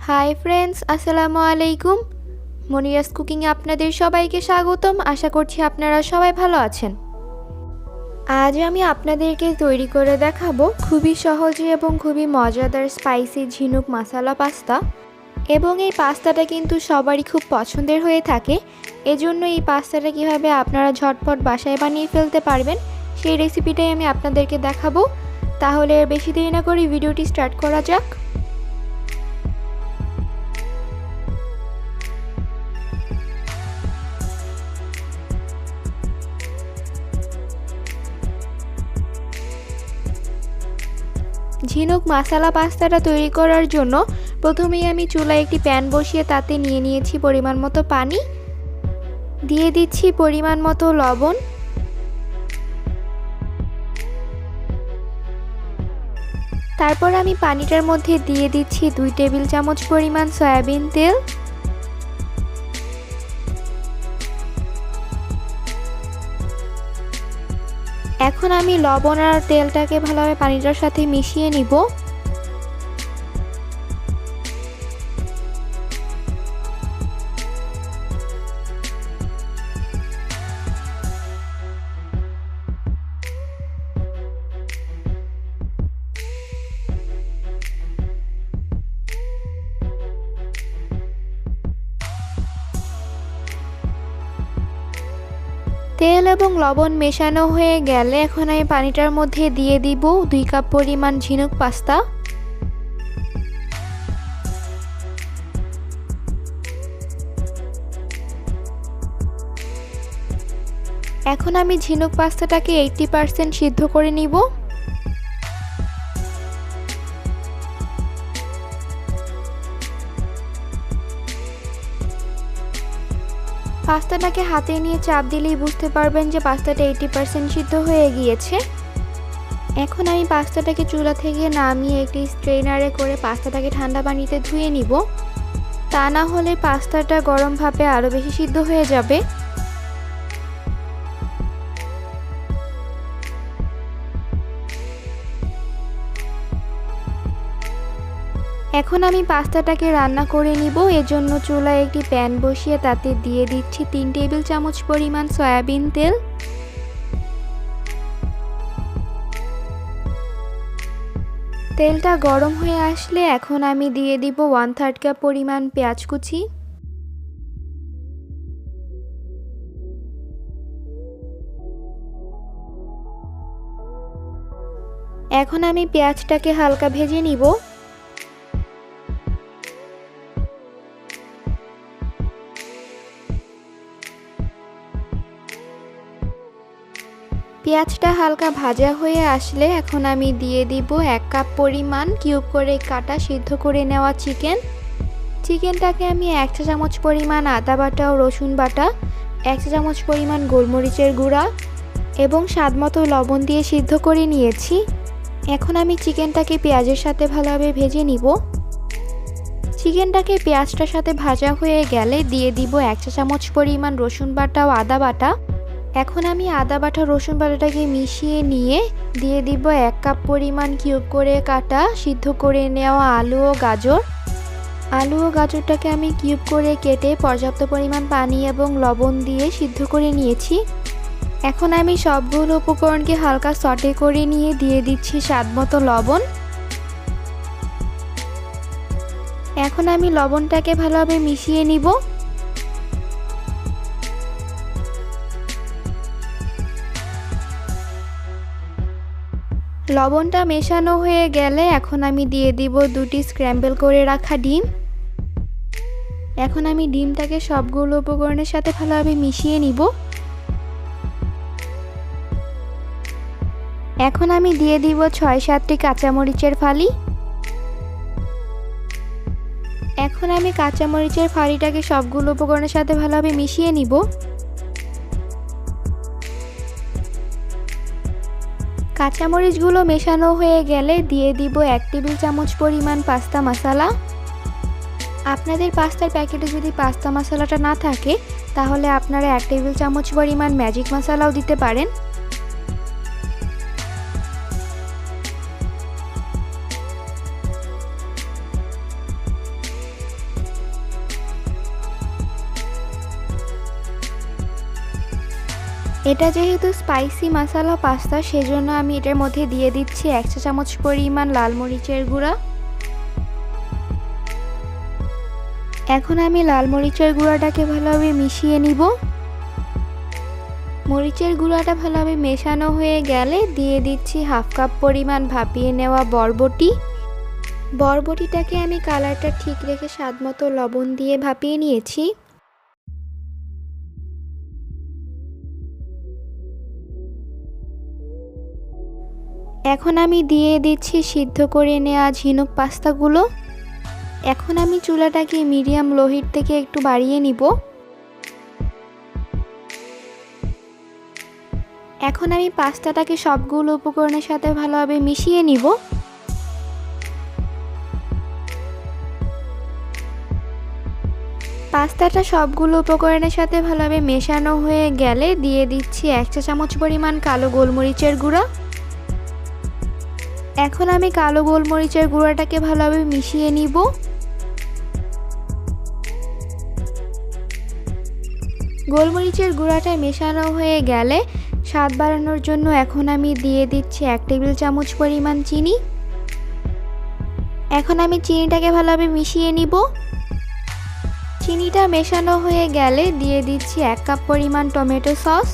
Hi friends, আসসালামু আলাইকুম। মনিরাস কুকিংয়ে আপনাদের সবাইকে স্বাগতম। আশা করছি আপনারা সবাই ভালো আছেন। আজ আমি আপনাদেরকে তৈরি করে দেখাবো খুবই সহজে এবং খুবই মজাদার স্পাইসি ঝিনুক মশলা পাস্তা। এবং এই পাস্তাটা কিন্তু সবারই খুব পছন্দের হয়ে থাকে। এজন্য এই পাস্তাটা কিভাবে আপনারা ঝটপট বাসায় বানিয়ে ফেলতে পারবেন সেই রেসিপিটাই আমি আপনাদেরকে দেখাবো। তাহলে বেশি দেরি না করে ভিডিওটি স্টার্ট করা যাক। ঝিনুক মশলা পাস্তাটা তৈরি করার জন্য প্রথমেই আমি চুলায় একটি প্যান বসিয়ে তাতে নিয়ে নিয়েছি পরিমাণ মতো পানি, দিয়ে দিচ্ছি পরিমাণ মতো লবণ, তারপর আমি পানিটার মধ্যে দিয়ে দিচ্ছি 2 টেবিল চামচ পরিমাণ সয়াবিন তেল, এখন আমি লবণ আর তেলটাকে ভালোভাবে পানিটার সাথে মিশিয়ে নিব। তেল এবং লবণ মেশানো হয়ে গেলে এখন আমি পানিটার মধ্যে দিয়ে দিব 2 কাপ পরিমাণ ঝিনুক পাস্তা। এখন আমি ঝিনুক পাস্তাটাকে 80% সিদ্ধ করে নিব। পাস্তাটাকে হাতে নিয়ে চাপ দিলেই বুঝতে পারবেন যে পাস্তাটা 80% সিদ্ধ হয়ে গিয়েছে। এখন আমি পাস্তাটাকে চুলা থেকে নামিয়ে একটি স্ট্রেনারে করে পাস্তাটাকে ঠান্ডা পানিতে ধুয়ে নিব, তা না হলে পাস্তাটা গরম ভাপে আরও বেশি সিদ্ধ হয়ে যাবে। এখন আমি পাস্তাটাকে রান্না করে নিব। এজন্য চুলায় একটি প্যান বসিয়ে তাতে দিয়ে দিচ্ছি 3 টেবিল চামচ পরিমাণ সয়াবিন তেল, তেলটা গরম হয়ে আসলে এখন আমি দিয়ে দিব 1/3 কাপ পরিমাণ পেঁয়াজ কুচি, এখন আমি পেঁয়াজটাকে হালকা ভেজে নিব। পেঁয়াজটা হালকা ভাজা হয়ে আসলে এখন আমি দিয়ে দিব 1 কাপ পরিমাণ কিউব করে কাটা সিদ্ধ করে নেওয়া চিকেনটাকে আমি 1 চা চামচ পরিমাণ আদা বাটা ও রসুন বাটা, 1 চা চামচ পরিমাণ গোলমরিচের গুঁড়া এবং স্বাদমতো লবণ দিয়ে সিদ্ধ করে নিয়েছি। এখন আমি চিকেনটাকে পেঁয়াজের সাথে ভালোভাবে ভেজে নিব। চিকেনটাকে পেঁয়াজটার সাথে ভাজা হয়ে গেলে দিয়ে দিব 1 চা চামচ পরিমাণ রসুন বাটা ও আদা বাটা। এখন আমি আদা বাটা রসুন বাটাটাকে মিশিয়ে নিয়ে দিয়ে দিব 1 কাপ পরিমাণ কিউব করে কাটা সিদ্ধ করে নেওয়া আলু ও গাজরটাকে আমি কিউব করে কেটে পর্যাপ্ত পরিমাণ পানি এবং লবণ দিয়ে সিদ্ধ করে নিয়েছি। এখন আমি সবগুলো উপকরণকে হালকা সটে করে নিয়ে দিয়ে দিচ্ছি স্বাদমতো লবণ। এখন আমি লবণটাকে ভালোভাবে মিশিয়ে নিব। লবণটা মেশানো হয়ে গেলে এখন আমি দিয়ে দিব 2টি স্ক্র্যাম্বল করে রাখা ডিম। এখন আমি ডিমটাকে সবগুলো উপকরণের সাথে ভালোভাবে মিশিয়ে নিব। এখন আমি দিয়ে দিব 6-7টি কাঁচামরিচের ফালি। এখন আমি কাঁচামরিচের ফালিটাকে সবগুলো উপকরণের সাথে ভালোভাবে মিশিয়ে নিব। কাঁচামরিচগুলো মেশানো হয়ে গেলে দিয়ে দিব 1 টেবিল চামচ পরিমাণ পাস্তা মশলা। আপনাদের পাস্তার প্যাকেটে যদি পাস্তা মশলাটা না থাকে তাহলে আপনারা 1 টেবিল চামচ পরিমাণ ম্যাজিক মশলাও দিতে পারেন। এটা যেহেতু স্পাইসি মশলা পাস্তা, সেজন্য আমি এটার মধ্যে দিয়ে দিচ্ছি 1 চা চামচ পরিমাণ লাল মরিচের গুঁড়া। এখন আমি লাল মরিচের গুঁড়াটাকে ভালোভাবে মিশিয়ে নিব। মরিচের গুঁড়াটা ভালোভাবে মেশানো হয়ে গেলে দিয়ে দিচ্ছি 1/2 কাপ পরিমাণ ভাপিয়ে নেওয়া বরবটি। বরবটিটাকে আমি কালারটা ঠিক রেখে স্বাদমতো লবণ দিয়ে ভাপিয়ে নিয়েছি। এখন আমি দিয়ে দিচ্ছি সিদ্ধ করে নেওয়া ঝিনুক পাস্তাগুলো। এখন আমি চুলাটাকে মিডিয়াম লো হিট থেকে একটু বাড়িয়ে নিব। এখন আমি পাস্তাটাকে সবগুলো উপকরণের সাথে ভালোভাবে মিশিয়ে নিব। পাস্তাটা সবগুলো উপকরণের সাথে ভালোভাবে মেশানো হয়ে গেলে দিয়ে দিচ্ছি 1 চা চামচ পরিমাণ কালো গোলমরিচের গুঁড়া। এখন আমি কালো গোলমরিচের গুঁড়াটাকে ভালোভাবে মিশিয়ে নিব। গোলমরিচের গুঁড়াটা মেশানো হয়ে গেলে স্বাদ বাড়ানোর জন্য এখন আমি দিয়ে দিচ্ছি 1 টেবিল চামচ পরিমাণ চিনি। এখন আমি চিনিটাকে ভালোভাবে মিশিয়ে নিব। চিনিটা মেশানো হয়ে গেলে দিয়ে দিচ্ছি 1 কাপ পরিমাণ টমেটো সস।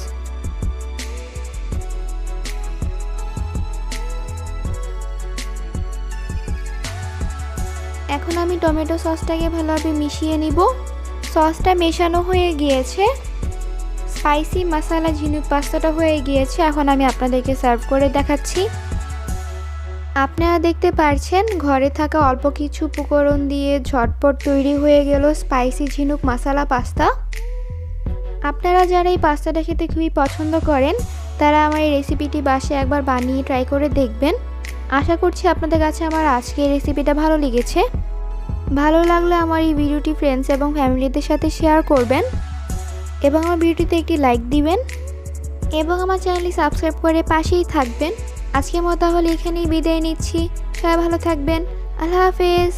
এখন আমি টমেটো সসটাকে ভালোভাবে মিশিয়ে নিব। সসটা মেশানো হয়ে গিয়েছে, স্পাইসি মশলা ঝিনুক পাস্তাটা হয়ে গিয়েছে। এখন আমি আপনাদেরকে সার্ভ করে দেখাচ্ছি। আপনারা দেখতে পাচ্ছেন ঘরে থাকা অল্প কিছু উপকরণ দিয়ে ঝটপট তৈরি হয়ে গেল স্পাইসি ঝিনুক মশলা পাস্তা। আপনারা যারা এই পাস্তাটা খেতে খুবই পছন্দ করেন তারা আমার এই রেসিপিটি বাসায় একবার বানিয়ে ট্রাই করে দেখবেন। আশা করছি আপনাদের কাছে আমার আজকের রেসিপিটা ভালো লেগেছে। ভালো লাগলে আমার এই ভিডিওটি ফ্রেন্ডস এবং ফ্যামিলিদের সাথে শেয়ার করবেন এবং আমার ভিডিওটিতে একটি লাইক দিবেন এবং আমার চ্যানেলটি সাবস্ক্রাইব করে পাশেই থাকবেন। আজকের মতো তাহলে এখানেই বিদায় নিচ্ছি। সবাই ভালো থাকবেন। আল্লাহ হাফেজ।